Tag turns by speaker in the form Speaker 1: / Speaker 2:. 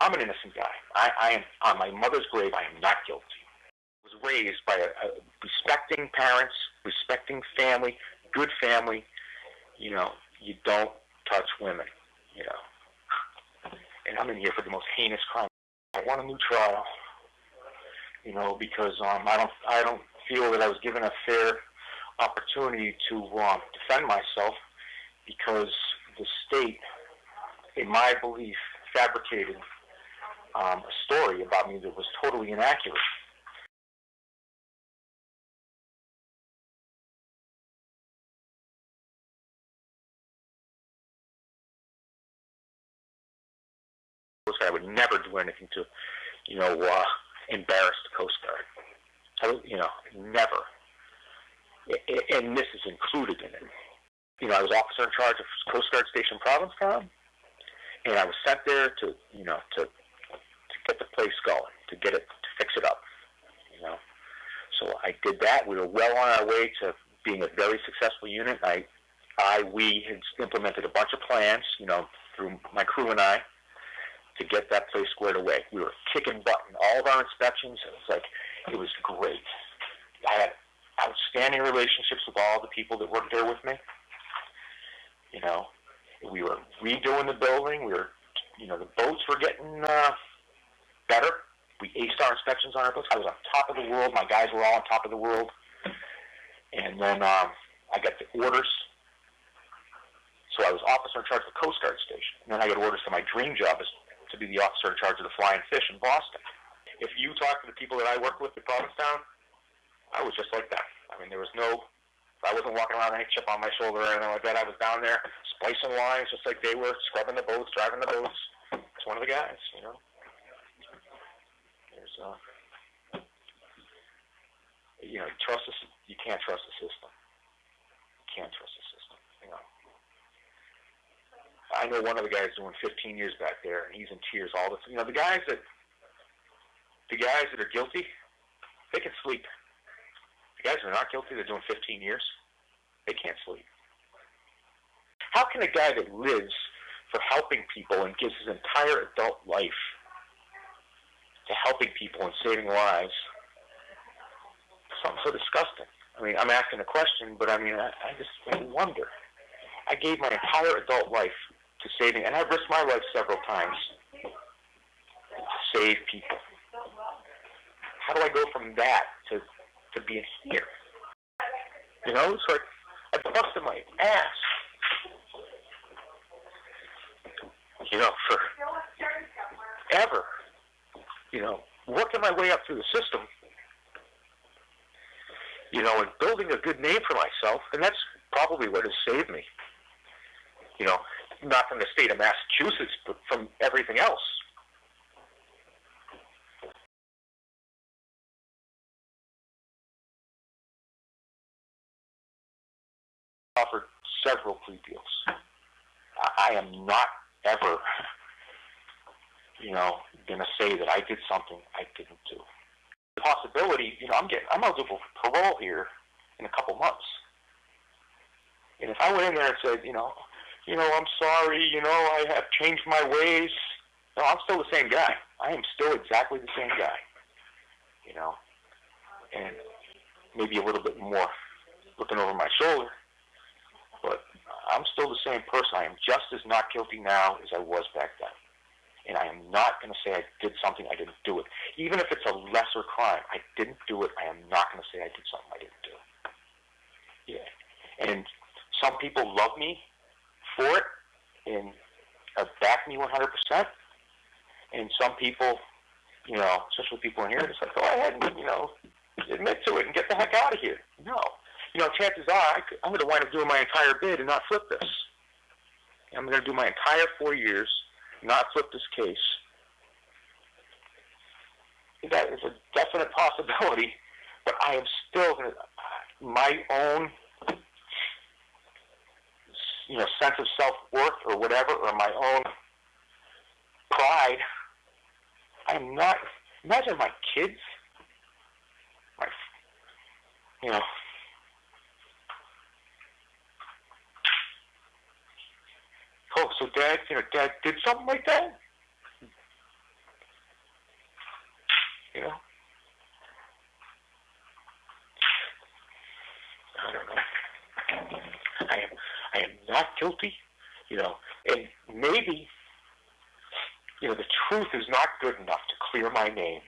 Speaker 1: I'm an innocent guy. I am on my mother's grave. I am not guilty. I was raised by a respecting parents, respecting family, good family. You know, you don't touch women. You know, and I'm in here for the most heinous crime. I want a new trial. You know, because I don't feel that I was given a fair opportunity to defend myself, because the state, in my belief, fabricated a story about me that was totally inaccurate. I would never do anything to, embarrass the Coast Guard. Never. And this is included in it. I was officer in charge of Coast Guard Station Provincetown, and I was sent there to get the place going, to fix it up. So I did that. We were well on our way to being a very successful unit. We had implemented a bunch of plans, through my crew and I, to get that place squared away. We were kicking butt in all of our inspections. It was great. I had outstanding relationships with all the people that worked there with me. We were redoing the building. The boats were getting better. We aced our inspections on our boats. I was on top of the world. My guys were all on top of the world. And then I got the orders. So I was officer in charge of the Coast Guard Station. And then I got orders to my dream job is to be the officer in charge of the Flying Fish in Boston. If you talk to the people that I worked with at Provincetown, I was just like that. I wasn't walking around with a chip on my shoulder or anything like that. I was down there splicing lines just like they were, scrubbing the boats, driving the boats. It's one of the guys, There's, you can't trust the system. You can't trust the system, I know one of the guys doing 15 years back there, and he's in tears all the time. The guys that are guilty, they can sleep. The guys that are not guilty, they're doing 15 years, they can't sleep. How can a guy that lives for helping people and gives his entire adult life to helping people and saving lives, something so disgusting? I'm asking a question, but I just wonder. I gave my entire adult life to saving, and I've risked my life several times to save people. How do I go from that to being here? So I busted my ass, for ever, working my way up through the system, and building a good name for myself, and that's probably what has saved me. Not from the state of Massachusetts, but from everything else. Offered several plea deals. I am not ever, going to say that I did something I didn't do. The possibility, I'm eligible for parole here in a couple months. And if I went in there and said, I'm sorry, I have changed my ways. No, I'm still the same guy. I am still exactly the same guy. And maybe a little bit more looking over my shoulder, but I'm still the same person. I am just as not guilty now as I was back then. And I am not going to say I did something, I didn't do it. Even if it's a lesser crime, I didn't do it, I am not going to say I did something I didn't do. Yeah. And some people love me for it and back me 100%. And some people, especially people in here, just like, go ahead and, admit to it and get the heck out of here. No. Chances are I'm going to wind up doing my entire bid and not flip this. I'm going to do my entire 4 years, not flip this case. That is a definite possibility, but I am still going to, my own, sense of self-worth or whatever, or my own pride, I'm not, imagine my kids, oh, so Dad, Dad did something like that? not guilty, and maybe, the truth is not good enough to clear my name.